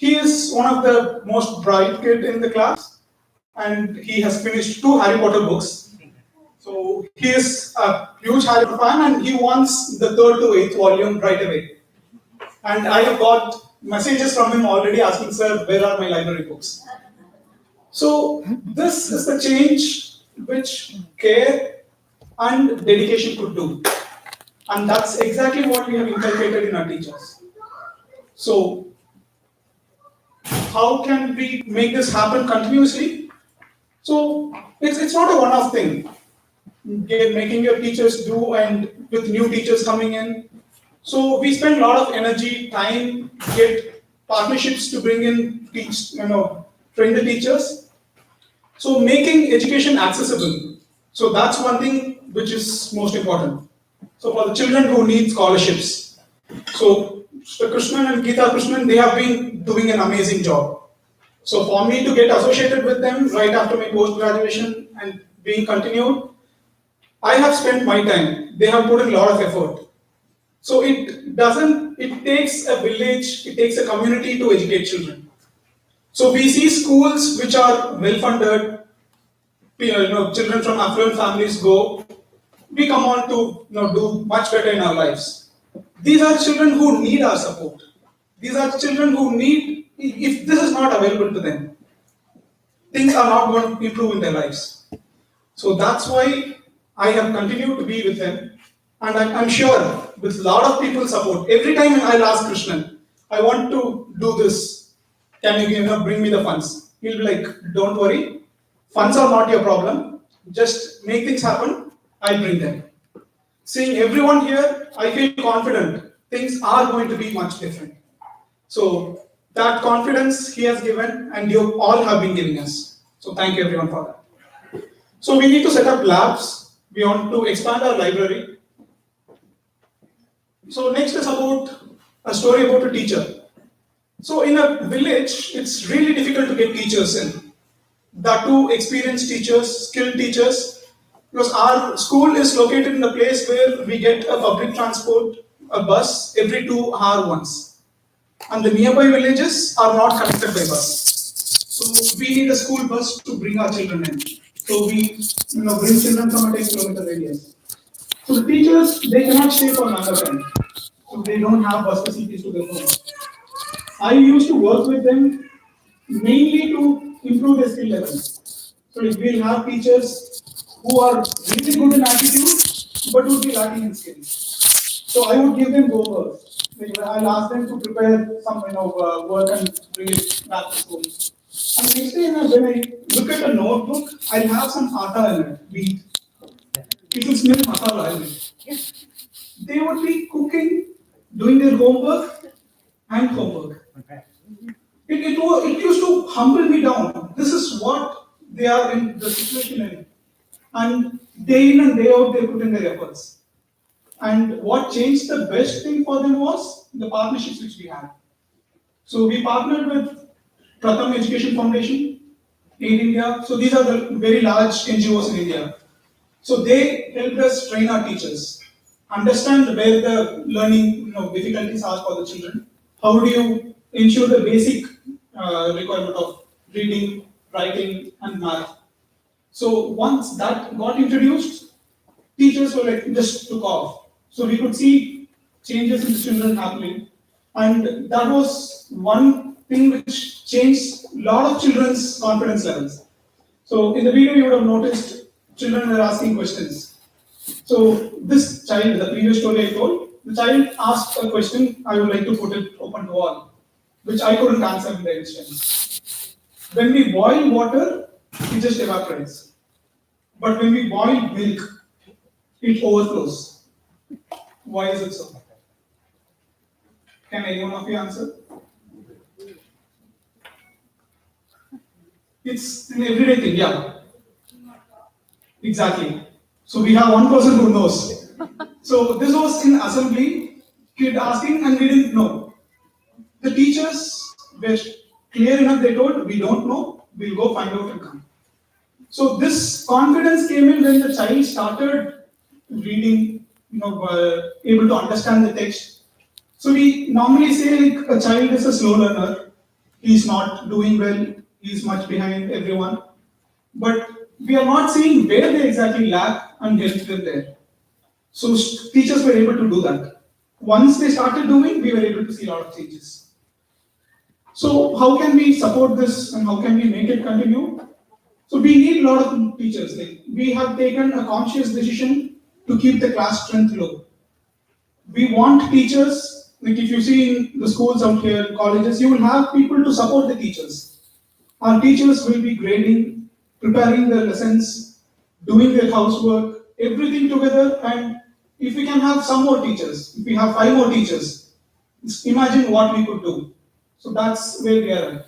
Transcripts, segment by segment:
He is one of the most bright kid in the class, and he has finished 2 Harry Potter books. So he is a huge Harry Potter fan, and he wants the 3rd to 8th volume right away. And I have got messages from him already asking, sir, where are my library books? So this is the change which care and dedication could do. And that's exactly what we have inculcated in our teachers. So how can we make this happen continuously? So it's not a one-off thing. Making your teachers do, and with new teachers coming in. So we spend a lot of energy, time, get partnerships to bring in train the teachers. So making education accessible. So that's one thing which is most important. So for the children who need scholarships. So Mr. Krishnan and Geeta Krishnan, they have been doing an amazing job. So for me to get associated with them right after my post-graduation and being continued, I have spent my time. They have put in a lot of effort. So it takes a village, it takes a community to educate children. So we see schools which are well funded, children from affluent families go, we come on to do much better in our lives. These are children who need our support. These are children who need, if this is not available to them, things are not going to improve in their lives. So that's why I have continued to be with them. And I'm sure with a lot of people's support, every time I'll ask Krishnan, I want to do this. Can you bring me the funds? He'll be like, don't worry. Funds are not your problem. Just make things happen. I'll bring them. Seeing everyone here, I feel confident. Things are going to be much different. So that confidence he has given, and you all have been giving us. So thank you everyone for that. So we need to set up labs. We want to expand our library. So next is about a story about a teacher. So in a village, it's really difficult to get teachers in. That too, experienced teachers, skilled teachers, because our school is located in a place where we get a public transport, a bus every 2 hours once. And the nearby villages are not connected by bus. So we need a school bus to bring our children in. So we bring children from a 10-kilometer radius. So the teachers, they cannot stay for longer time. So they don't have bus facilities to their home. I used to work with them mainly to improve their skill levels. So if we'll have teachers who are really good in attitude, but would be lacking in skills. So I would give them homework. I'll ask them to prepare some work and bring it back to school. And next day, when I look at a notebook, I'll have some atta in it, wheat. It will smell masala in it. They would be cooking, doing their homework and homework. It used to humble me down. This is what they are in the situation in. And day in and day out, they put in their efforts. And what changed the best thing for them was the partnerships which we had. So we partnered with Pratham Education Foundation in India. So these are the very large NGOs in India. So they helped us train our teachers, understand where the learning difficulties are for the children. How do you ensure the basic requirement of reading, writing, and math? So once that got introduced, teachers were just took off. So we could see changes in the children happening, and that was one thing which changed a lot of children's confidence levels. So in the video you would have noticed children were asking questions. So this child, the previous story I told, the child asked a question. I would like to put it open to all, which I couldn't answer in the instant. When we boil water, it just evaporates. But when we boil milk, it overflows. Why is it so? Can anyone of you answer? It's an everyday thing, yeah. Exactly. So we have one person who knows. So this was in assembly, kid asking, and we didn't know. The teachers were clear enough, they told, we don't know, we'll go find out and come. So this confidence came in when the child started reading, able to understand the text. So we normally say like a child is a slow learner. he's not doing well, he's much behind everyone. But we are not seeing where they exactly lack and help them there. So teachers were able to do that. Once they started doing, we were able to see a lot of changes. So how can we support this and how can we make it continue? So we need a lot of teachers. Like we have taken a conscious decision to keep the class strength low. We want teachers, like if you see in the schools out here, colleges, you will have people to support the teachers. Our teachers will be grading, preparing their lessons, doing their housework, everything together. And if we can have some more teachers, if we have 5 more teachers, imagine what we could do. So that's where we are at.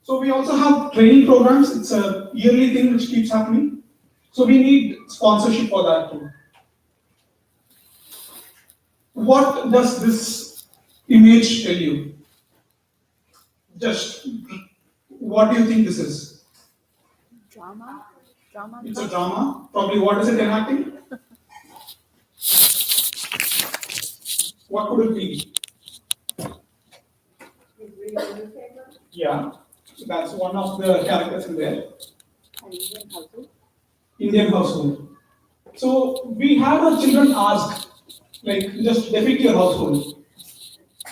So we also have training programs. It's a yearly thing which keeps happening. So we need sponsorship for that too. What does this image tell you? Just what do you think this is? Drama? It's a drama. Probably what is it enacting? What could it be? Yeah. So that's one of the characters in there. An Indian household? Indian household. So we had our children ask, like, just depict your household.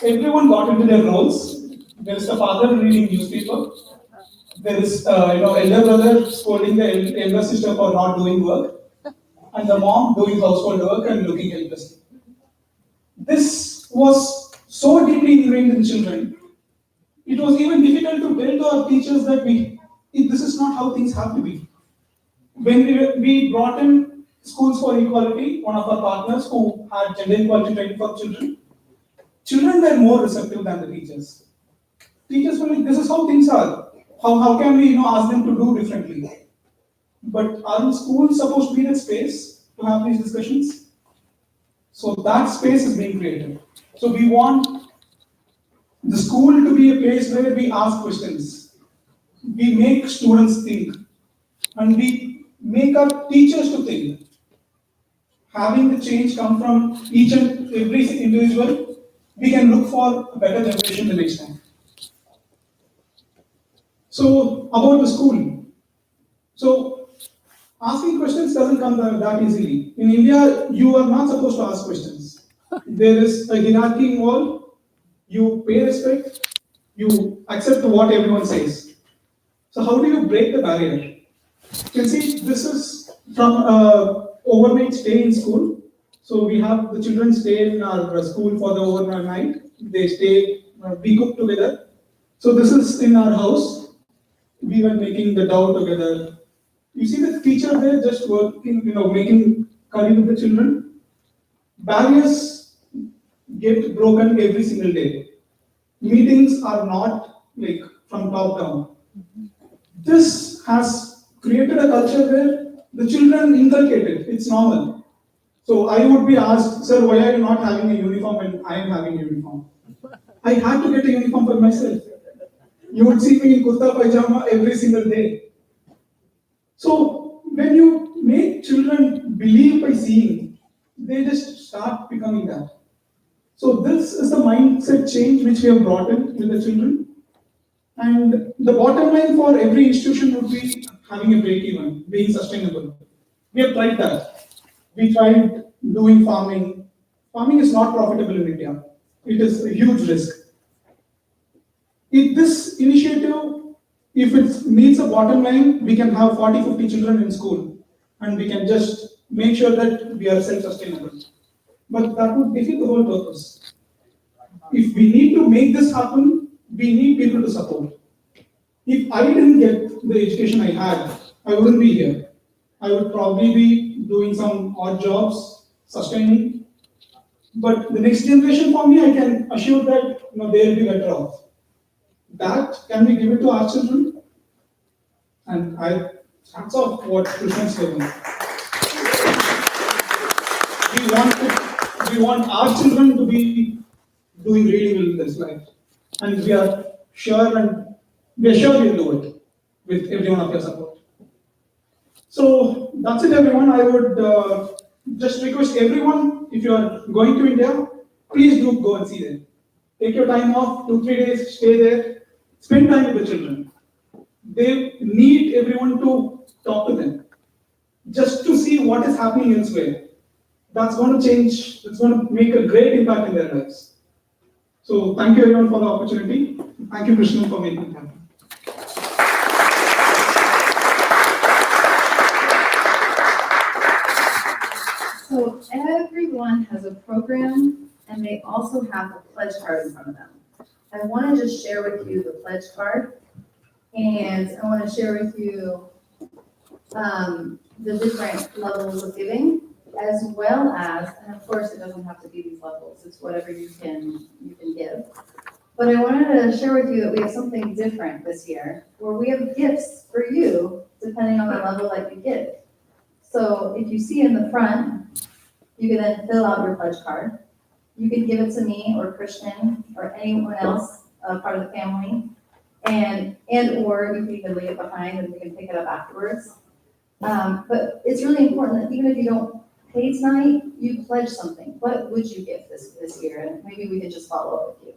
Everyone got into their roles. There is the father reading newspaper. There is, elder brother scolding the elder sister for not doing work, and the mom doing household work and looking helplessly. This was so deeply ingrained in children. It was even difficult to tell to our teachers that this is not how things have to be. When we brought in Schools for Equality, one of our partners who had gender equality training for children, children were more receptive than the teachers. Teachers were like, this is how things are. How can we ask them to do differently? But aren't schools supposed to be that space to have these discussions? So that space is being created. So we want the school to be a place where we ask questions. We make students think. And we make our teachers to think. Having the change come from each and every individual, we can look for a better generation the next time. So, about the school. So, asking questions doesn't come that easily. In India, you are not supposed to ask questions. There is a hierarchy involved. You pay respect. You accept what everyone says. So, how do you break the barrier? You can see this is from overnight stay in school. So we have the children stay in our school for the overnight. They stay, we cook together. So this is in our house. We were making the dough together. You see the teacher there just working, making curry with the children. Barriers get broken every single day. Meetings are not like from top down. This has created a culture where the children inculcate it. It's normal. So I would be asked, sir, why are you not having a uniform when I am having a uniform? I had to get a uniform for myself. You would see me in kurta pajama every single day. So when you make children believe by seeing, they just start becoming that. So this is the mindset change which we have brought in with the children. And the bottom line for every institution would be having a break even, being sustainable. We have tried that. We tried doing farming. Farming is not profitable in India. It is a huge risk. If this initiative, if it meets a bottom line, we can have 40, 50 children in school and we can just make sure that we are self-sustainable. But that would defeat the whole purpose. If we need to make this happen, we need people to support. If I didn't get the education I had, I wouldn't be here. I would probably be doing some odd jobs, sustaining. But the next generation for me, I can assure that they'll be better off. That can we give it to our children? And hats off what Krishna's doing. We want our children to be doing really well in this life. And we are sure we'll do it with every one of your support. So that's it, everyone. I would just request everyone, if you are going to India, please do go and see them. Take your time off, 2-3 days, stay there. spend time with the children. They need everyone to talk to them, just to see what is happening elsewhere. That's going to change, it's going to make a great impact in their lives. So thank you everyone for the opportunity. Thank you, Krishnan, for making it happen. So everyone has a program and they also have a pledge card in front of them. I want to just share with you the pledge card, and I want to share with you the different levels of giving, as well as, and of course, it doesn't have to be these levels, it's whatever you can give. But I wanted to share with you that we have something different this year, where we have gifts for you, depending on the level that you give. So if you see in the front, you can then fill out your pledge card. You can give it to me or Christian or anyone else, part of the family, and or you can even leave it behind and we can pick it up afterwards. But it's really important that even if you don't pay tonight, you pledge something. What would you give this year? And maybe we can just follow up with you.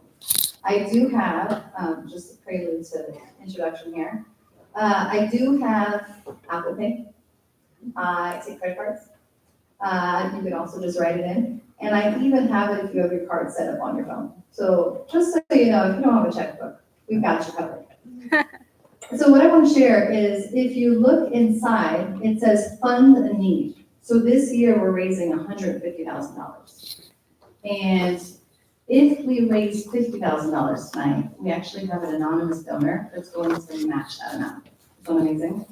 I do have, just a prelude to the introduction here, I do have Apple Pay. I take credit cards. You can also just write it in. And I even have it if you have your card set up on your phone. So just so you know, if you don't have a checkbook, we've got you covered. So what I want to share is if you look inside, it says fund a need. So this year we're raising $150,000. And if we raise $50,000 tonight, we actually have an anonymous donor that's going to match that amount. Isn't that amazing?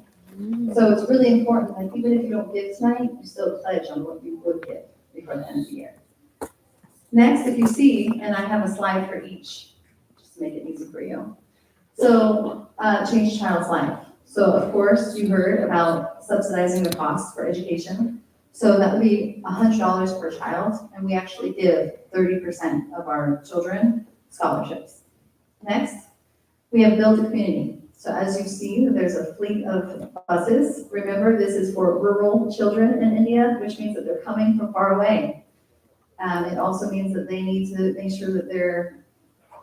So it's really important that even if you don't give tonight, you still pledge on what you would give before the end of the year. Next, if you see, and I have a slide for each, just to make it easy for you. So, change a child's life. So of course, you heard about subsidizing the costs for education. So that would be $100 per child, and we actually give 30% of our children scholarships. Next, we have built a community. So as you see, there's a fleet of buses. Remember, this is for rural children in India, which means that they're coming from far away. It also means that they need to make sure that they're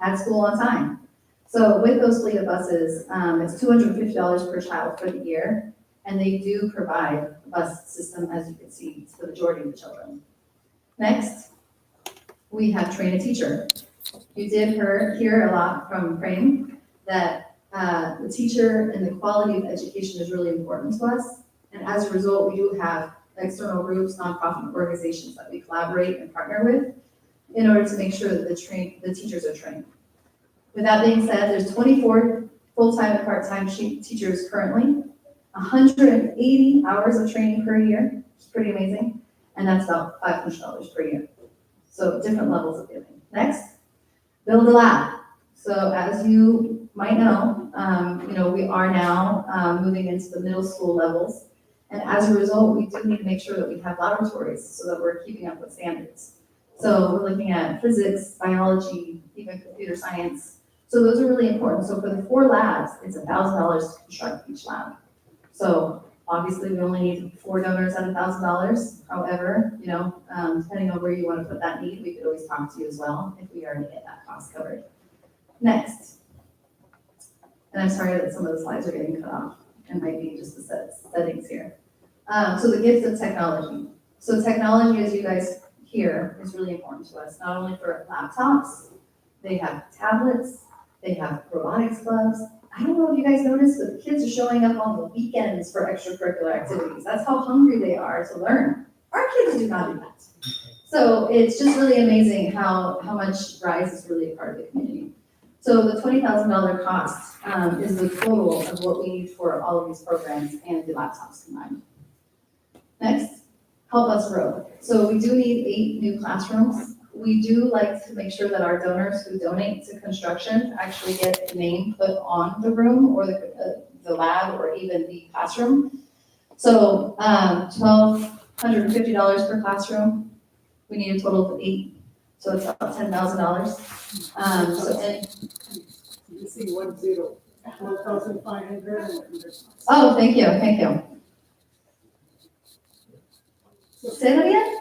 at school on time. So with those fleet of buses, it's $250 per child for the year, and they do provide a bus system, as you can see, for the majority of the children. Next, we have train a teacher. You did hear a lot from Prem that the teacher and the quality of education is really important to us. And as a result, we do have external groups, nonprofit organizations that we collaborate and partner with in order to make sure that the teachers are trained. With that being said, there's 24 full-time and part-time teachers currently, 180 hours of training per year, which is pretty amazing. And that's about $500 per year. So different levels of giving. Next, build a lab. So as you might know, we are now moving into the middle school levels. And as a result, we do need to make sure that we have laboratories so that we're keeping up with standards. So we're looking at physics, biology, even computer science. So those are really important. So for the 4 labs, it's $1,000 to construct each lab. So obviously we only need 4 donors at $1,000. However, depending on where you want to put that need, we could always talk to you as well if we already get that cost covered. Next. And I'm sorry that some of the slides are getting cut off. It might be just the settings here. So the gift of technology. So technology, as you guys hear, is really important to us, not only for laptops, they have tablets, they have robotics clubs. I don't know if you guys noticed, but the kids are showing up on the weekends for extracurricular activities. That's how hungry they are to learn. Our kids do not do that. So it's just really amazing how much RISE is really a part of the community. So the $20,000 cost is the total of what we need for all of these programs and the laptops combined. Next, help us grow. So we do need 8 new classrooms. We do like to make sure that our donors who donate to construction actually get the name put on the room or the lab or even the classroom. So $1,250 per classroom. We need a total of 8. So it's about $10,000. You see 1,500. Oh, thank you. Say that again?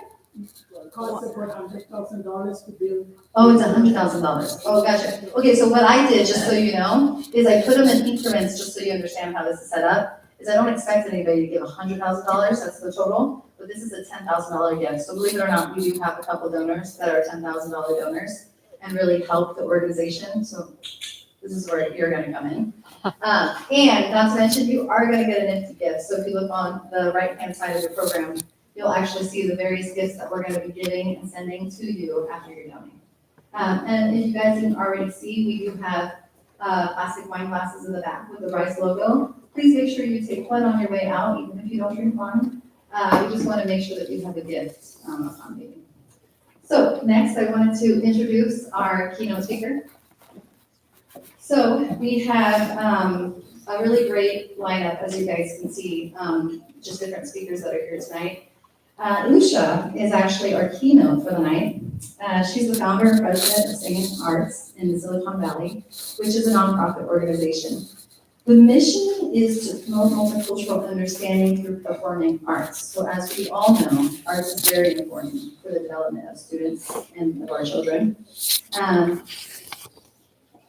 cost about $100,000 to build. Oh, it's $100,000. Oh, gotcha. Okay, so what I did, just so you know, is I put them in increments, just so you understand how this is set up, is I don't expect anybody to give $100,000, that's the total, but this is a $10,000 gift. So believe it or not, we do have a couple donors that are $10,000 donors and really help the organization, so this is where you're gonna come in. And not to mention, you are gonna get a nifty gift. So if you look on the right-hand side of the program, you'll actually see the various gifts that we're gonna be giving and sending to you after you're donating. And if you guys didn't already see, we do have plastic wine glasses in the back with the Rice logo. Please make sure you take one on your way out, even if you don't drink wine. We just wanna make sure that you have a gift upon leaving. So next, I wanted to introduce our keynote speaker. So we have a really great lineup, as you guys can see, just different speakers that are here tonight. Lucia is actually our keynote for the night. She's the founder and president of Singing Arts in Silicon Valley, which is a nonprofit organization. The mission is to promote multicultural understanding through performing arts. So as we all know, arts is very important for the development of students and of our children.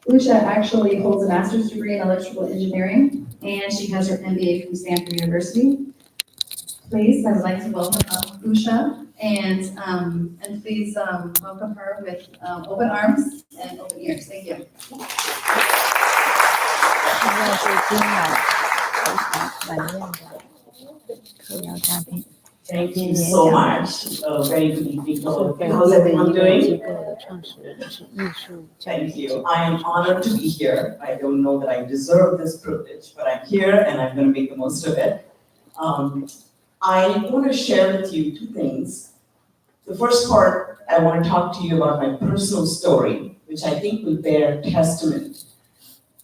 Lucia actually holds a master's degree in electrical engineering, and she has her MBA from Stanford University. Please, I would like to welcome Lucia, and please welcome her with open arms and open ears. Thank you. 现在是今晚非常晚宴的特邀嘉宾。 Thank you so much. Very good evening to all of you. How's everyone doing? Thank you. I am honored to be here. I don't know that I deserve this privilege, but I'm here and I'm going to make the most of it. I want to share with you two things. The first part, I want to talk to you about my personal story, which I think will bear testament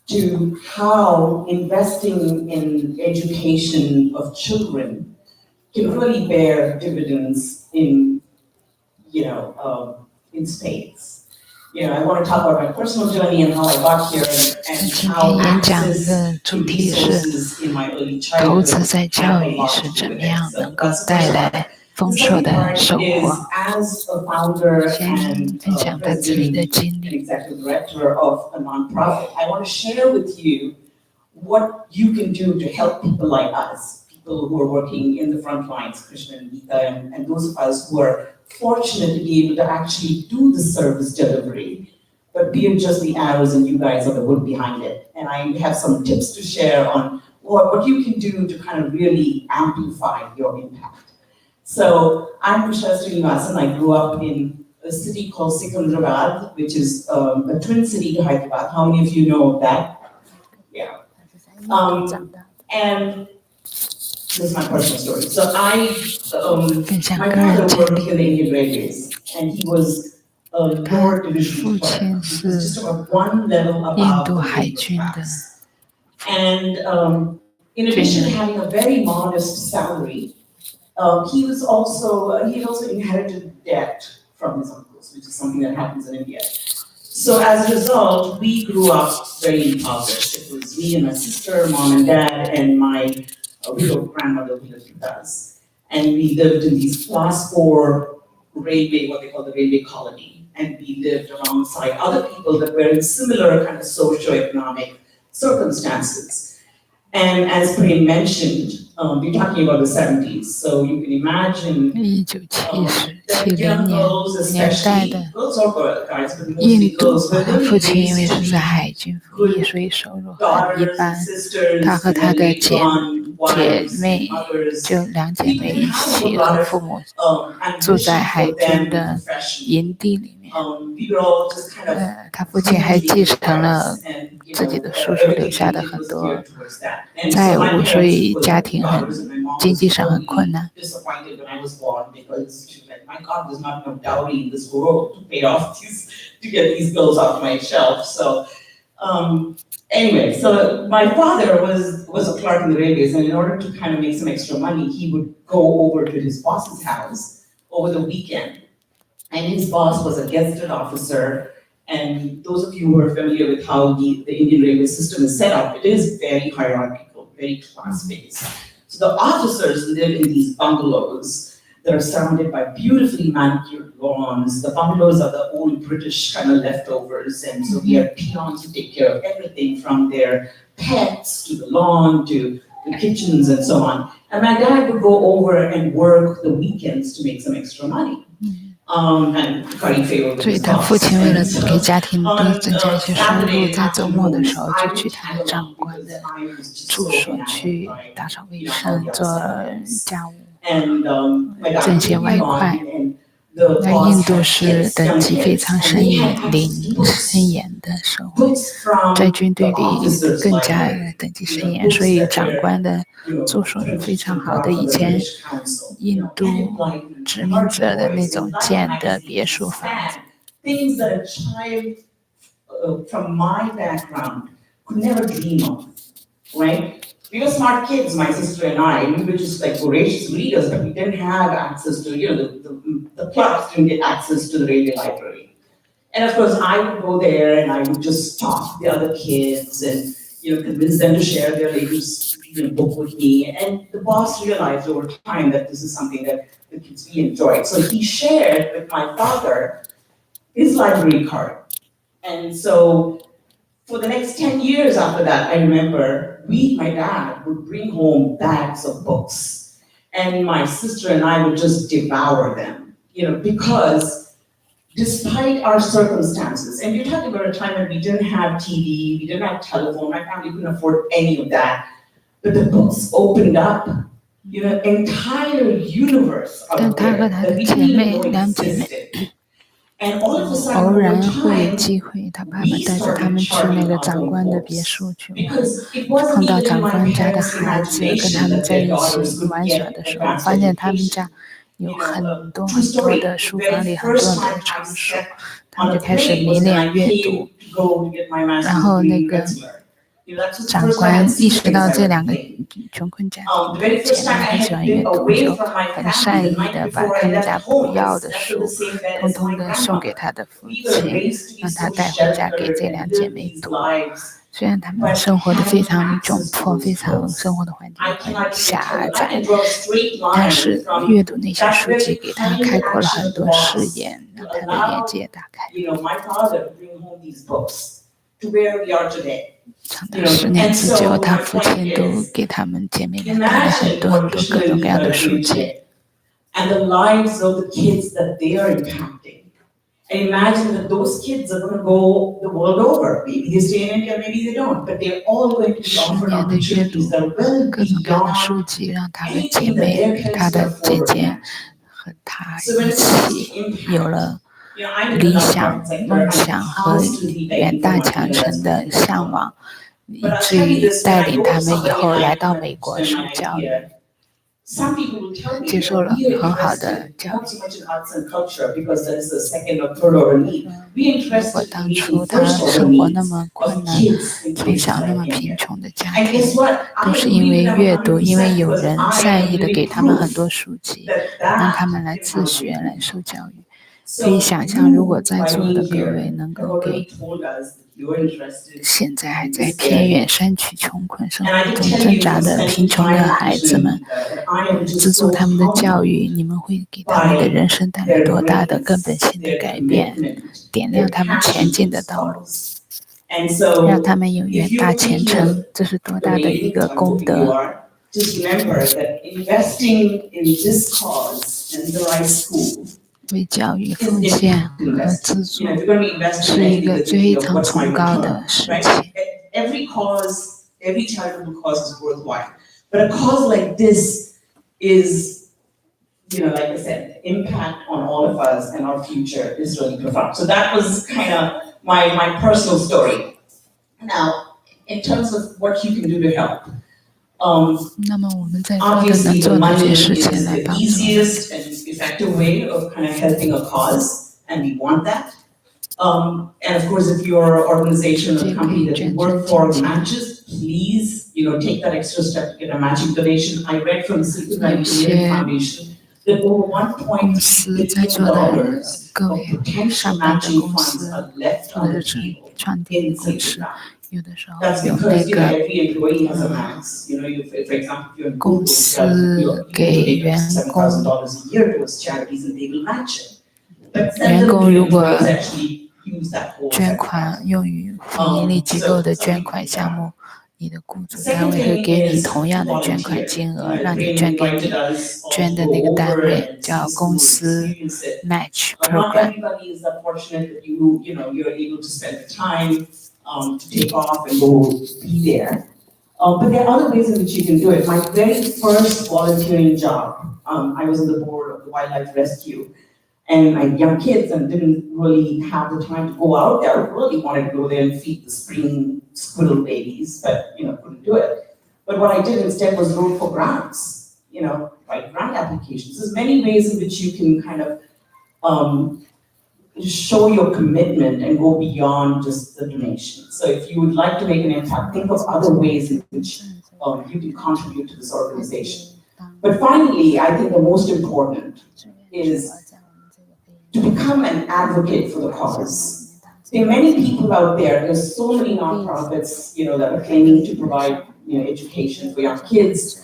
to how investing in education of children can really bear dividends in spades. I want to talk about my personal journey and how I got here and how access to resources in my early 投资 childhood 在教 had a 育 lot 是 to do 怎 with 么 it. 样 So 能够 that's the 带 first 来 part. 丰 The 硕 second 的 part 收 is 获。 as a founder 先 and 分享他自己的 president 经 and 历。 executive director of a nonprofit, I want to share with you what you can do to help people like us, people who are working in the front lines, Krishna and Geeta, and those of us who are fortunate to be able to actually do the service delivery, but beyond just the arrows and you guys are the wood behind it. And I have some tips to share on what you can do to kind of really amplify your impact. So I'm Krishna Srinivasan. I grew up in a city called Secunderabad, which is a twin city to Hyderabad. How many of you know of that? Yeah. And this is my personal story. So my father worked in the Indian Railways, and he was a lower division clerk. He was just about one level above the labor class. And in addition to having a very modest salary, he had also inherited debt from his uncles, which is something that happens in India. So as a result, we grew up very impoverished. It was me and my sister, mom and dad, and my widowed grandmother who lived with us. And we lived in these class 4 railway, what they call the railway colony. And we lived alongside other people that were in similar kind of socioeconomic circumstances. And as Prem mentioned, we're talking about the 70s, so you can imagine that young girls, especially girls or guys, but mostly girls, were really raised to be good daughters and sisters, and then later on wives and mothers. We didn't have a lot of ambition for them professionally. We were all just kind of 他父亲还继承了自己的叔叔留下的很多债务，所以家庭经济上很困难。Disappointed when I was born because she was like, my God, there's not enough dowry in this world to pay off to get these bills off my shelf. So anyway, so my father was a clerk in the railways, and in order to kind of make some extra money, he would go over to his boss's house over the weekend. And his boss was a gazetted officer. And those of you who are familiar with how the Indian railway system is set up, it is very hierarchical, very class-based. So the officers live in these bungalows that are surrounded by beautifully manicured lawns. The bungalows are the old British kind of leftovers, and so we have peons to take care of everything from their pets to the lawn to the kitchens and so on. And my dad would go over and work the weekends to make some extra money. And curry favor with 所以 his 他父 boss. 亲为了 And so 给家庭多 on 增加一些收入， Saturday 在周末的时候 afternoons, 就 I 去 would 他 tag 的长 along 官 because 的 I was just 住 so 所 enamored 去 by 打扫卫 you know, how 生、 the 做 outside was. 家务。 And my dad 挣 would 些 take 外 me 快。 along, and the 在 boss 印度 had 是 kids, 等 young 级非 kids, 常 and 森 they 严 had 林 textbooks, 森严的社会， books 在 from 军 the 队里 officers' 更加 library, 等级 you 森 know, 严，所 books 以 that 长 were 官的 you know, 住所是非 privileged 常 and 好的。 brought 以 from the 前 British Council, you 印 know, 度 enlightenment, 殖民者的那 turquoise, 种 light 建的别 magazines, 墅房子， sand, things that a child from my background could never dream of, right? We were smart kids, my sister and I. We were just like voracious readers, but we didn't have access to, you know, the clerks didn't get access to the radio library. And of course, I would go there and I would just talk to the other kids and, you know, convince them to share their latest book with me. And the boss realized over time that this is something that the kids really enjoyed. So he shared with my father his library card. And so for the next 10 years after that, I remember my dad would bring home bags of books. And my sister and I would just devour them, you know, because despite our circumstances, and you're talking about a time when we didn't have TV, we didn't have telephone, my family couldn't afford any of that. But the books opened up, you know, entire universe out 但 of 他 there 和他 that 的 we 姐 didn't even 妹 know 两姐妹 existed. And all of a 偶 sudden, over 然会 time, 机会，他爸爸 we 带着他 started 们去那 charting 个 our 长 own 官的别 course. 墅去玩。 Because it wasn't 碰到 even in 长 my 官家的 parents' 孩子，跟他 imagination 们 that 在 their 一 daughters 起 could 玩耍 get 的时候， advanced 发现他们 education. 家有 You know, 很多 true 很多 story. 的 The 书房 very 里很 first 多的 time I 藏书， stepped 他 on 们 a 就开始 plane 迷 was when 恋 I 阅 came 读。 to go to get my 然 master's 后 degree 那 in 个 Wetzlar. You know, that's the 长 first time I 官 had 意 seen 识 things 到 I 这 would 两个 think. 穷困家 The 庭的 very 姐 first 妹 time I 很喜 had 欢阅 been 读， away 就 from my 很 family 善 the 意 night 的把 before 他 I 们家 left 不 home, I 要的 slept in 书， the same bed 通 as 通 my 的送给 grandmother. 他的父 We were 亲， raised to be 让他 so 带回家给 sheltered 这 and 两姐 live 妹 these 读。 lives. 虽然他们 But 生活的 having 非常 access 窘 to 迫， those 非常 books, 生活的环境 I 很 cannot even tell 狭 you. I 窄， can draw a straight 但 line 是 from 阅读那些 that 书籍 very 给他 tiny 开阔了 action 很 of the 多视 boss 野， to 让他的眼 allow, 界打开。 you know, my father to bring home these books to where we are today. 长达10年之久，他父亲都给他们姐妹俩带来很 Imagine 多 what 很多 Krishna 各 and 种各样 Lisa 的 are 书 doing 籍。 today, and the lives of the kids that they are impacting. And imagine that those kids are going to go the world over. Maybe they stay in India, maybe they don't, but they're all going to be 10 offered 年的阅读 opportunities that are well 各种各样的 beyond 书籍，让他的姐 anything that 妹 their、他 parents 的 could 姐 afford or 姐 imagine. 和他 So when 一 it comes 起 to impact, 有了 you know, I'm in 理 the 想、 nonprofit sector. 梦 I'm 想和 constantly 远 begging 大 for 强 money 城的 investment. 向往，以 But I'll 至 tell you 于 this, when 带 I 领 go 他 to 们以 somebody 后 and 来 I 到 kind 美 of 国 explain 受 my 教育， idea, some people will tell me, 接 you 受 know, 了 we are 很好的 interested 教 not 育。 so much in arts and culture because that is the second or third order need. We 如果 interested in 当 meeting 初他 first order 生活那 needs 么困 of 难， kids in 从 places 小那 like 么贫 India. 穷的家 And 庭， guess what? 都 I 是因 believe 为 them 阅读，因为 100% 有 because 人 I am 善意 the 的给 living 他们很 proof 多书籍， that 让他 that 们来 is 自 how 学 you 来 do. 受教育。可 So 以想象，如果 you, 在 by 座的 being 各位 here, 能 have 够给 already told us that you're interested 现在还 in 在 this 偏 area. 远山区穷困生 And I 活 can 中 tell 挣 you 扎 from 的 spending 贫穷 time 的 with 孩子 Krishna 们， and Gita, that I am 资 just 助 so 他们的教 humbled 育，你们会给他们的 by 人生带来 their 多大的根本 greatness, 性的 their 改变， commitment, 点亮 their 他们前 passion 进 for 的 this 道路， cause. And so 让他们有 if 远 you're 大前 thinking 程 of，这是多大的一 donating, 个 I'm 功 hoping you 德！ are, just remember that investing in this cause and the right school 为教育 is 奉献 impact 和资 investing. 助 You know, if you're going to be investing 是 in 一 anything, 个 you're thinking 非 of 常 what's my 崇高的 return, 事 right? 情。 Every cause, every charitable cause is worthwhile. But a cause like this is, you know, like I said, the impact on all of us and our future is really profound. So that was kind of my personal story. Now, in terms of what you can do to help, 那么我们在座的能 obviously 做 the 哪 money 些 is 事情来 the 帮助？ easiest and effective way of kind of helping a cause, and we want that. And of course, if your organization or company that you work for matches, please, you know, take that extra step to get a matching donation. I read from the Silicon Valley Community Foundation that over 1.3 billion dollars of potential matching funds are left on the table in Silicon Valley. 有的时候 That's 有 because, 那个 every employee has a max. For example, if you're in 公 Google, 司 you 给 donate 员工 $7,000 a year towards charities and they will match it. But 员 seldom 工 do 如果 employees actually use that whole 捐款 $7,000. 用于非营利机构的捐款项目，你的雇主单位会给你同样的捐款金额，让你捐给你捐的那个单位，叫公司 match Not program。 everybody is that fortunate that you're able to spend the time to take off and go be there. But there are other ways in which you can do it. My very first volunteering job, I was on the board of the wildlife rescue, and I had young kids and didn't really have the time to go out there. I really wanted to go there and feed the spring squirrel babies, but couldn't do it. But what I did instead was wrote for grants, write grant applications. There's many ways in which you can kind of show your commitment and go beyond just the donation. So if you would like to make an impact, think of other ways in which you can contribute to this organization. But finally, I think the most important is to become an advocate for the cause. There are many people out there, there's so many nonprofits, that are claiming to provide, education for young kids.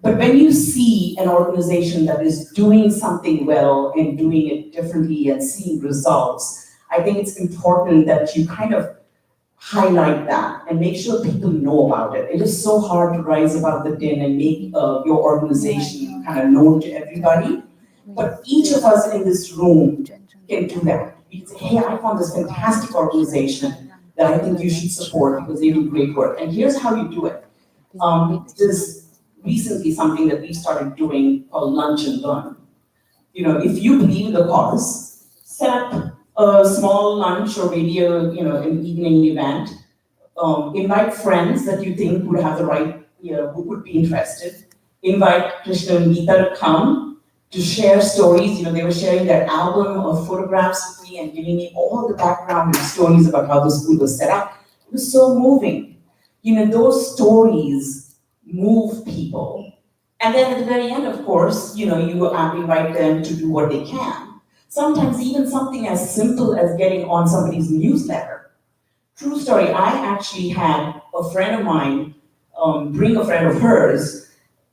But when you see an organization that is doing something well and doing it differently and seeing results, I think it's important that you kind of highlight that and make sure people know about it. It is so hard to rise above the din and make your organization kind of known to everybody. But each of us in this room can do that. You can say, hey, I found this fantastic organization that I think you should support because they do great work. And here's how you do it. There's recently something that we started doing called Lunch and Learn. If you believe in the cause, set up a small lunch or maybe an evening event. Invite friends that you think would have the right, who would be interested. Invite Krishna and Geeta to come to share stories. They were sharing their album of photographs with me and giving me all the background and stories about how the school was set up. It was so moving. Those stories move people. And then at the very end, of course, you invite them to do what they can. Sometimes even something as simple as getting on somebody's newsletter. True story, I actually had a friend of mine bring a friend of hers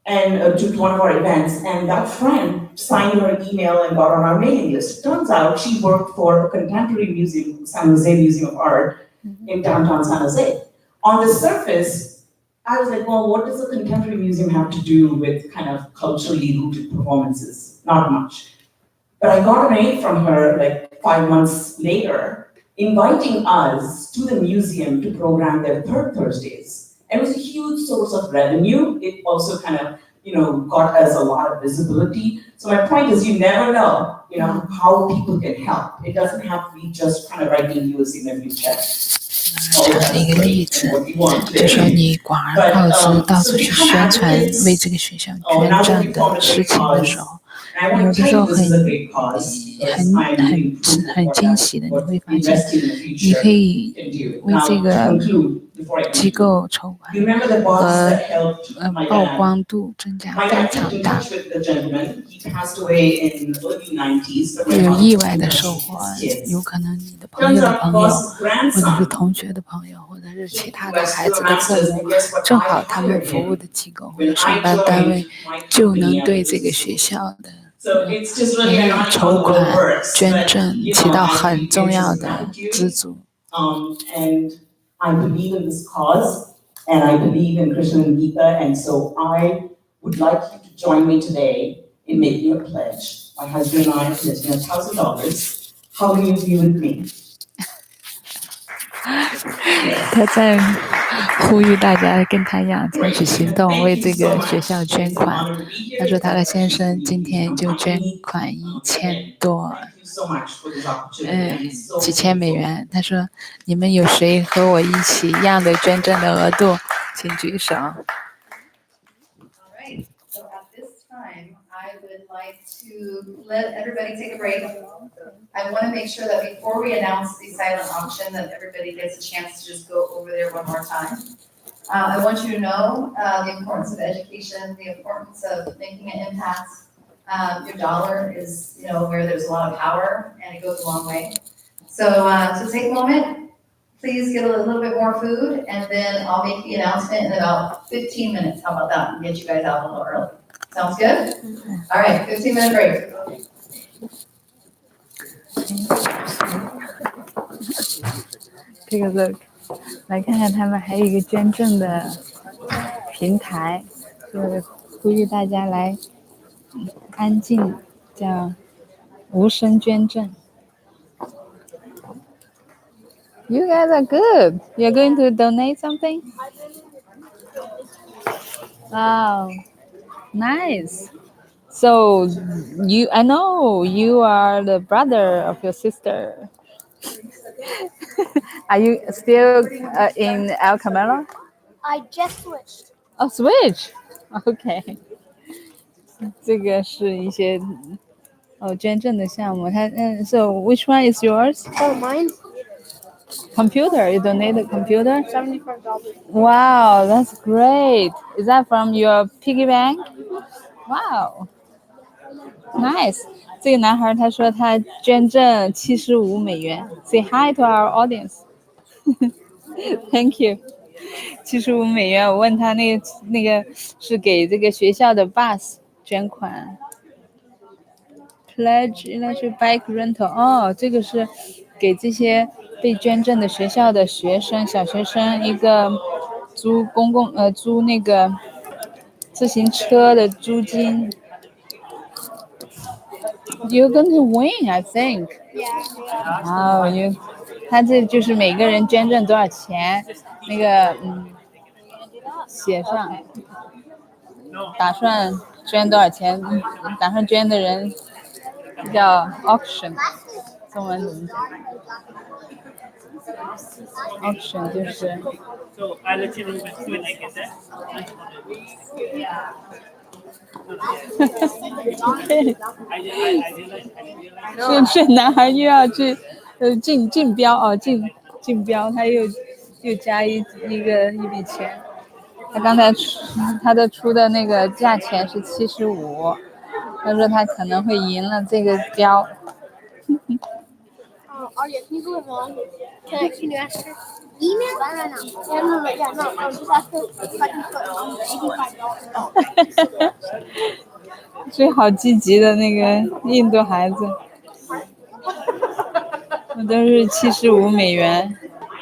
and to one of our events, and that friend signed her email and got on our mailing list. Turns out she worked for a contemporary museum, San Jose Museum of Art in downtown San Jose. On the surface, I was like, well, what does a contemporary museum have to do with kind of culturally rooted performances? Not much. But I got a mail from her like 5 months later, inviting us to the museum to program their third Thursdays. And it was a huge source of revenue. It also kind of, got us a lot of visibility. So my point is, you never know, how people can help. It doesn't have to be just kind of writing you a significant check. 讲了一个例子，就说你广而告之，到处去宣传为这个学校捐赠的事情的时候，有的时候很惊喜的，你会发现，你可以为这个机构筹款和曝光度增加非常大，有意外的收获，有可能你的朋友的朋友，或者是同学的朋友，或者是其他的孩子的父母，正好他们服务的机构或者上班单位就能对这个学校的筹款捐赠起到很重要的资助。And I believe in this cause, and I believe in Krishna and Geeta, and so I would like you to join me today in making a pledge. My husband and I are pledging $1,000. How many of you with me? 他在呼吁大家跟他一样采取行动，为这个学校捐款。他说他和先生今天就捐款1000多，几千美元。他说你们有谁和我一起一样的捐赠的额度，请举手。Alright, so at this time, I would like to let everybody take a break. I want to make sure that before we announce the silent auction, that everybody gets a chance to just go over there one more time. I want you to know the importance of education, the importance of making an impact. Your dollar is, where there's a lot of power, and it goes a long way. So take a moment, please get a little bit more food, and then I'll make the announcement in about 15 minutes. How about that? And get you guys out a little early. Sounds good? All right, 15-minute break. 这个 look， 来看看他们还有一个捐赠的平台，就是呼吁大家来安静，叫无声捐赠。You guys are good. You're going to donate something? Wow, nice. So I know you are the brother of your sister. Are you still in El Camino? I just switched. Oh, switch. Okay. 这个是一些捐赠的项目。So which one is yours? Oh, mine? Computer. You donate a computer? $75. Wow, that's great. Is that from your piggy bank? Wow, nice. 这个男孩他说他捐赠$75。Say hi to our audience. Thank you. $75。我问他那个是给这个学校的 bus 捐款。Pledge electric bike rental。哦，这个是给这些被捐赠的学校的学生、小学生一个租那个自行车的租金。You're going to win, I think. Yeah. 他这就是每个人捐赠多少钱，那个写上，打算捐多少钱，打算捐的人叫 auction， 中文怎么讲 ？auction 就是。So I'll let you know when I get there. 是男孩又要去竞标竞标，他又加一笔钱。他刚才他的出的那个价钱是75，他说他可能会赢了这个标。Arya, can you go on? Can you ask her? Email? Yeah, no. Just ask her if I can put $85. 最好积极的那个印度孩子，我都是$75，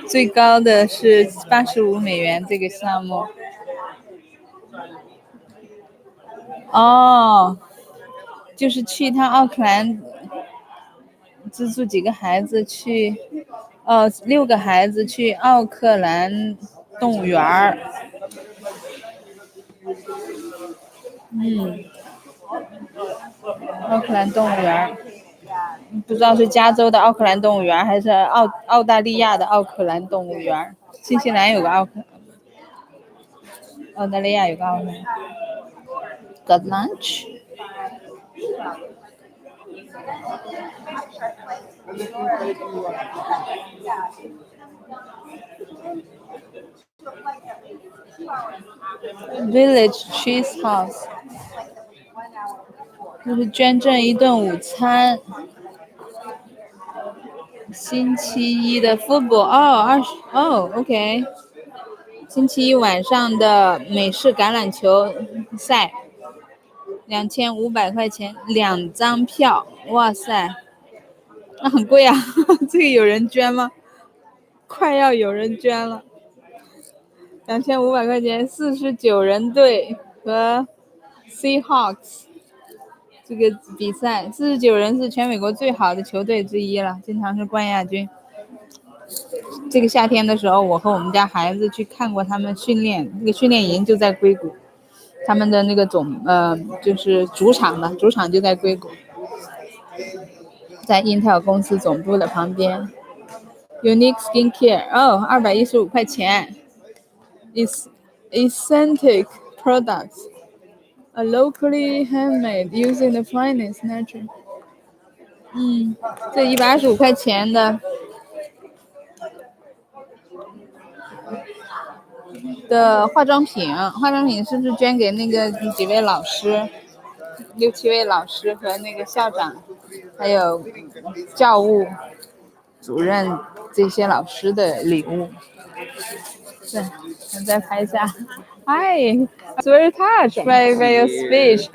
最高的是$85这个项目。哦，就是去一趟奥克兰，资助几个孩子去，6个孩子去奥克兰动物园儿。奥克兰动物园，不知道是加州的奥克兰动物园还是澳大利亚的奥克兰动物园。新西兰有个澳大利亚有个奥克兰。Got lunch? Village Cheese House， 就是捐赠一顿午餐。星期一的 football， OK。星期一晚上的美式橄榄球赛，2500块钱2张票，哇塞，那很贵啊！这个有人捐吗？快要有人捐了。2500块钱，49人队和 Seahawks 这个比赛，49人是全美国最好的球队之一了，经常是冠亚军。这个夏天的时候，我和我们家孩子去看过他们训练，那个训练营就在硅谷，他们的那个就是主场就在硅谷，在 Intel 公司总部的旁边。Unique Skincare， 215块钱。Authentic products, a locally handmade using the finest natural。这125块钱的化妆品是不是捐给那个几位老师，6、7位老师和那个校长，还有教务主任这些老师的礼物。对，我再拍一下。Hi, I was very touched by your speech.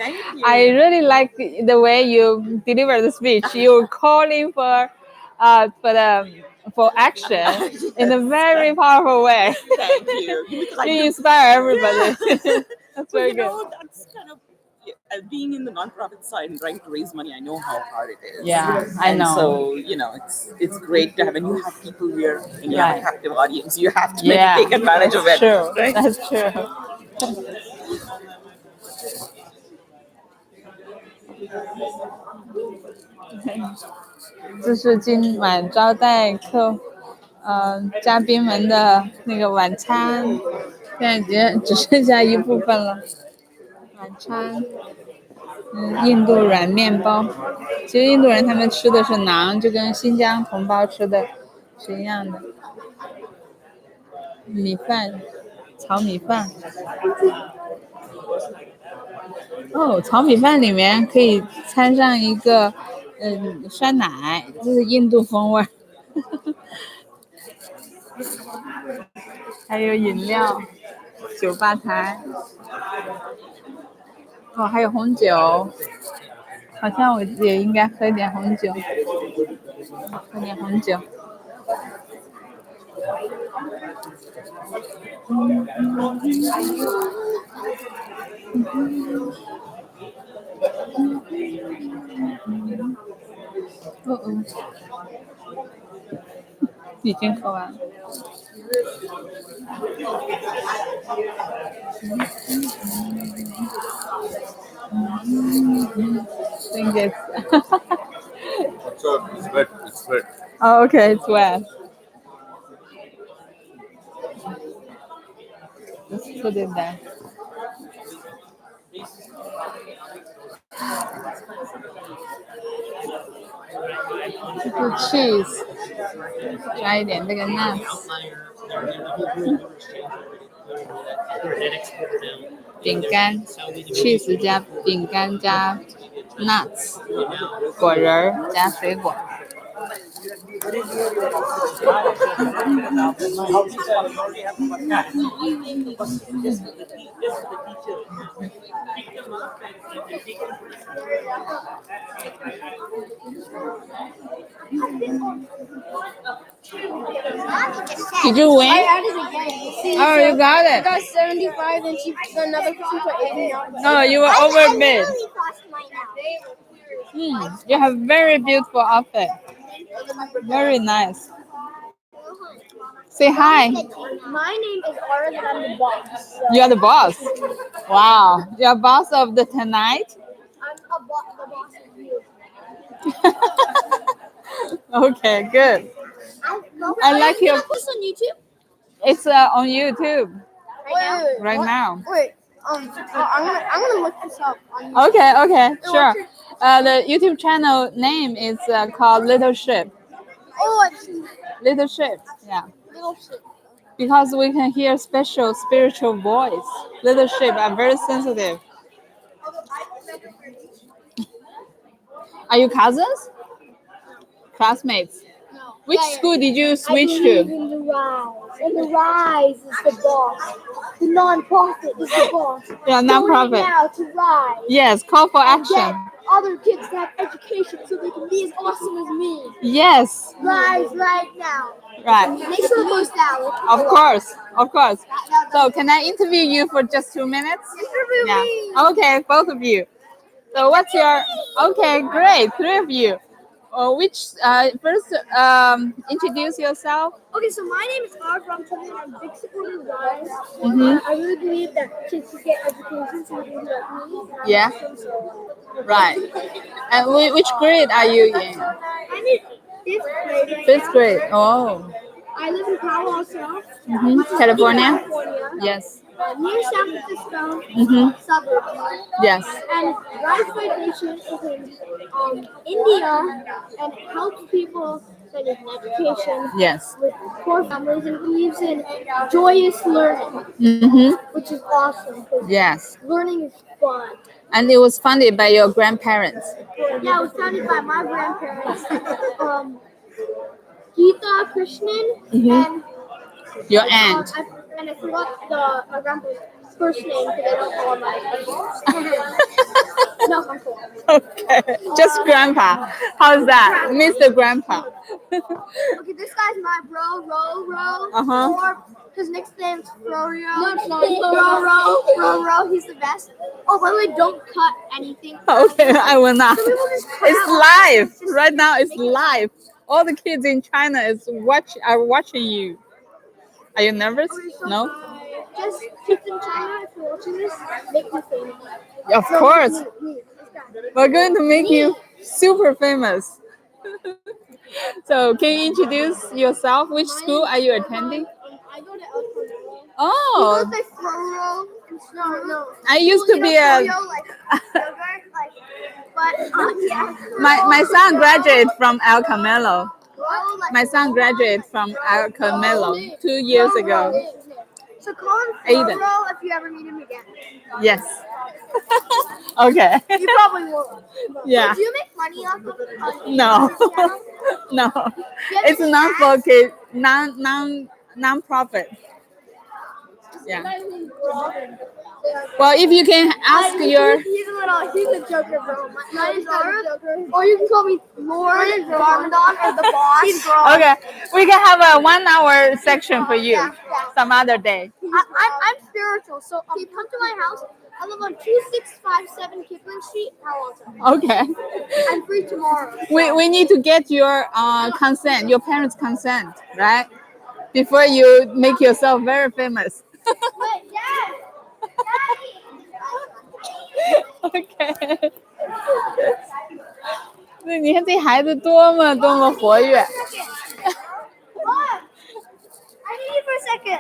I really like the way you deliver the speech. You're calling for action in a very powerful way. Thank you. Because You inspire everybody. That's very good. That's kind of being in the nonprofit side and trying to raise money. I know how hard it is. Yeah, I And know. so it's great to have, and you have people here, and you have a Right. captive audience. You have to Yeah, take advantage of it. True, Right? that's true. 这是今晚招待嘉宾们的那个晚餐，现在已经只剩下一部分了。晚餐，印度软面包。其实印度人他们吃的是馕，就跟新疆同胞吃的是一样的。米饭，炒米饭。哦，炒米饭里面可以掺上一个酸奶，这是印度风味。还有饮料，酒吧台。哦，还有红酒，好像我也应该喝点红酒，喝点红酒。已经喝完了。think it's It's wet. It's wet. Oh, okay, it's wet. Just put it there. Cheese， 加一点这个 nuts。饼干 ，cheese 加饼干加 nuts， 果仁儿加水果。Did you win? I added again. See, Oh, you got I it. got 75, and she got another person for 80 now. No, you were overbid. Now. You have very beautiful outfit. Very nice. Say hi. My name is Aura, and I'm the boss. So You are the boss. Wow. You are boss of the tonight? I'm the boss of you. Okay, good. I like your. Post on YouTube It's on YouTube right what? now. Wait, I'm gonna look this up. On Okay, sure. The YouTube channel name is called Little Ship. Oh, I've seen Little Ship, yeah. little shit. Because we can hear special spiritual voice. Little Ship are very sensitive. Are you cousins? Classmates? No. Which school did you switch I believe to? in the rise, and the rise is the boss. The non-profit is the boss. Yeah, Donate non-profit. now to rise. Yes, call for And get action. other kids to have education so they can be as awesome as me. Yes, Rise right now. right. Make sure it goes down. Of course, of course. So can I interview you for just 2 minutes? Interview Yeah. me. Okay, both of you. So what's your? Okay, great, 3 of you. Which first introduce yourself? Okay, so my name is Art Ramchavan. I'm a big supporter of Rise. Mhm. I really believe that kids should get education so they can be like me. Yeah. So, Right. And which grade are you in? I'm in 5th grade. right 5th now. grade. Oh. I live in Palo Alto, California. California. Yes. Near San Francisco suburbs. Yes. And Rise Foundation is in India, and it helps people that need an education Yes. with poor families, and believes in joyous learning, which is awesome. 'Cause Yes. learning is fun. And it was funded by your grandparents. Yeah, it was founded by my grandparents. Geeta Krishnan and Your aunt. and I forgot my grandpa's first name because I don't know my no, uncle. Okay, just grandpa. How's that, Mr. Grandpa? Okay, this guy's my bro, Ro. Uh-huh. Or his nickname's Froyo. No, it's not. Ro. He's the best. Oh, by the way, don't cut anything. Okay, I will not. Some people just cut It's out. live Just right now. It's make it- live. All the kids in China are watching you. Are you nervous? Okay, so No. Just kids in China, if you're watching this, make me famous. Of course, Me, this guy. we're going to make you super famous. So, can you introduce yourself? Which school are you attending? I go to El Camino. Oh, People say Froyo. No. I used to be a. Froyo, like yogurt, like. But yeah. My son graduated from El Camelo. Froyo, like My son graduated from El Camelo 2 years ago. So call him Aiden. Froyo if you ever meet him again. Yes. Okay. You probably will. Yeah. Do you make money off of No. YouTube channel? No. Do you have It's any not ads? for kids. Non-profit. Yeah. Well, if you can ask your. He's a joker, bro. Mine's Joker. Or you can call me Lord Garmadon or the boss. Okay, we can have a 1 hour section for you Yeah. some other day. I'm spiritual, so come to my house. I live on 2657 Kipling Street, Palo Alto. Okay. I'm free tomorrow. We need to get your consent, your parents' consent, right? Before you make yourself very famous. Wait, Dad! OK， 那你看这孩子多么活跃。I need you for a second.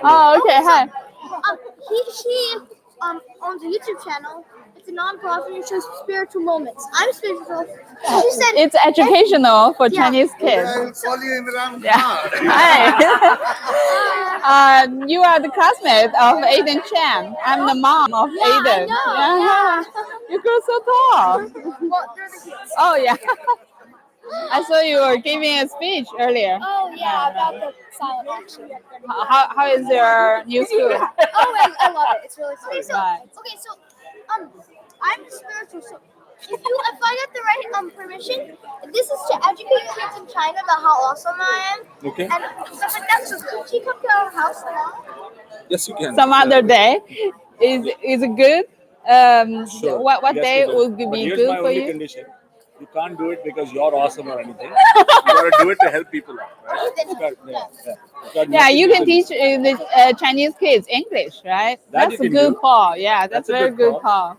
Oh, okay, hi. She owns a YouTube channel. It's a non-profit. It shows spiritual moments. I'm spiritual. So she said It's educational for Yeah. Chinese kids. Call you Imran Yeah. Hi. You are the classmate of Aiden Chan. I'm the mom of Aiden. I know, You grow so tall. well, they're the kids. Oh yeah. I saw you were giving a speech earlier. Oh yeah, about the silent auction. How is your new school? Oh, I love it. It's really fun. Right. I'm spiritual. So if I get the right permission, this is to educate kids in China about how awesome I am. Okay. And stuff like that. So could she come to our house now? Yes, you can. Some other day. Is it good? Sure. What Yes, day we would But be here's good my for only you? condition. You can't do it because you're awesome or anything. You gotta do it to help people out, right? Yeah, you can teach the Chinese kids English, right? That That's you a can good do. call. Yeah, that's That's a very good good call.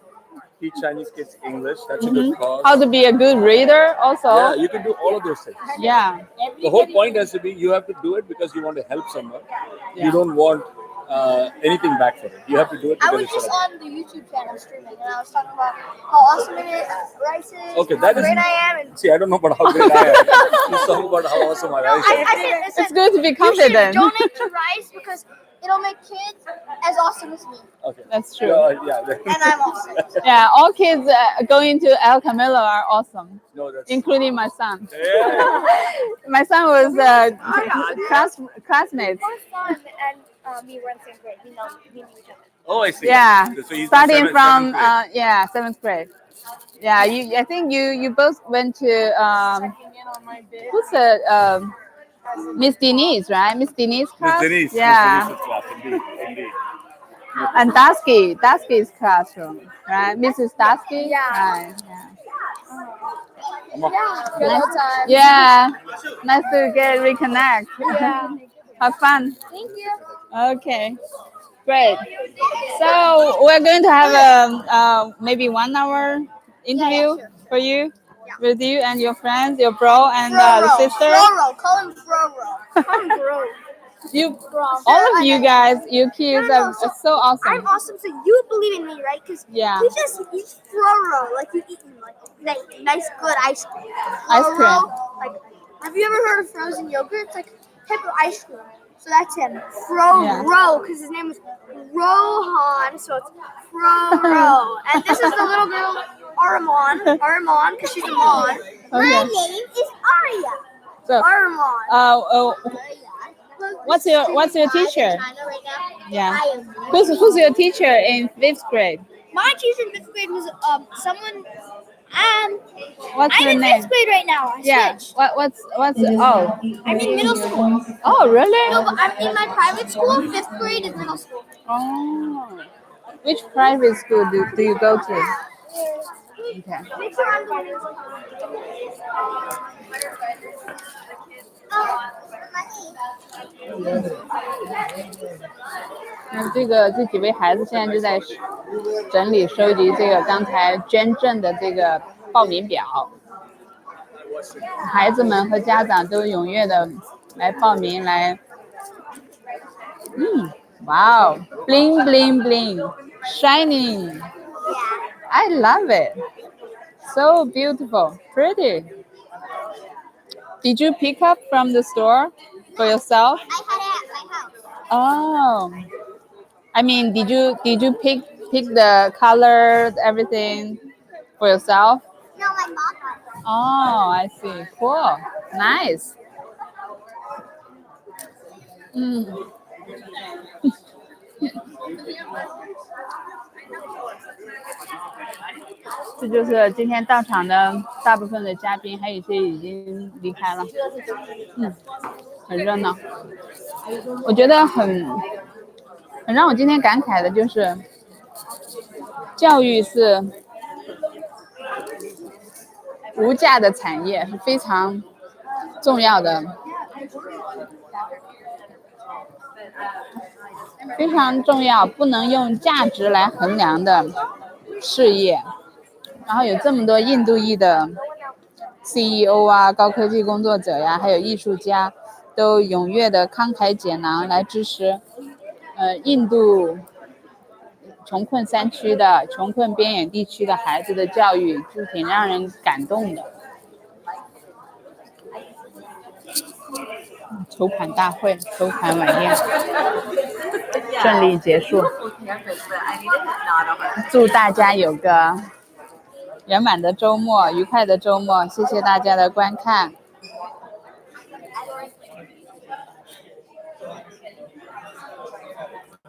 Teach Chinese kids English. That's a good cause. How to be a good reader also. Yeah, you can do all of those things. Yeah. The whole point has to be you have to do it because you want to help someone. Yeah. You don't want anything back for it. You have to do it I because was it's just fun. on the YouTube channel streaming, and I was talking about how awesome it is, rice is, Okay, how that is. great I am, and See, I don't know about how great I am. Just talking about how awesome I am. I said, It's good to be you should confident. donate to rice because it'll make kids as awesome as me, Okay. That's true. Yeah. and I'm awesome. Yeah, all kids going to El Camelo are awesome, No, that's. including my son. Yeah. My son was classmates. Both Fawn and me were in the same grade. We knew each other. Oh, I see. Yeah, So he's starting the from seventh grade. seventh grade. Yeah, I think you both went to who's the Miss Denise, right? Miss Denise Miss class. Denise. Yeah, Miss Denise's class, indeed. and Dasky's classroom, right? Mrs. Dasky. Yeah. Right. Yeah. Good old time. Yeah, nice to reconnect. Yeah. Have fun. Thank you. Okay, great. So we're going to have a maybe 1 hour interview sure. for you, Yeah. with you and your friends, your bro and the Froro. sister. Froro. Call him Froro. Call him Bro. You, all of you guys, you kids No, are so awesome. I'm awesome, so you believe in me, right? Because Yeah. you just eat Froro, like you eating like nice good ice cream. Ice cream. Froro, like, have you ever heard of frozen yogurt? It's like a type of ice cream. So that's him, Froro, because his name was Rohan, so it's Froro. And this is the little girl, Aramon, because she's a mon. My Okay. name is Aria. So, Armand. what's your teacher? China right now. Yeah. I am. Who's your teacher in 5th grade? My teacher in 5th grade was someone. What's I'm her in name? 5th grade right now. I Yeah. switched. What's Oh. I'm in middle school. Oh, really? No, but I'm in my private school. 5th grade is middle school. Oh. Which private school do you go to? Okay. Make sure I'm the one who's- 那这几位孩子现在就在整理收集这个刚才捐赠的这个报名表，孩子们和家长都踊跃的来报名来。哇哦 ，bling bling bling shining， I love it, so beautiful, pretty. Did you pick up from the store for yourself? I had it at my house. Oh, I mean, did you pick the color, everything for yourself? No, my mom got it. Oh, I see. Cool. Nice. 这就是今天到场的大部分的嘉宾，还有一些已经离开了。很热闹。我觉得很让我今天感慨的就是，教育是无价的产业，是非常重要的，非常重要，不能用价值来衡量的事业。然后有这么多印度裔的 CEO 啊、高科技工作者呀，还有艺术家，都踊跃的慷慨解囊来支持，印度穷困山区的、穷困边远地区的孩子的教育，就挺让人感动的。筹款大会、筹款晚宴顺利结束，祝大家有个圆满的周末，愉快的周末，谢谢大家的观看。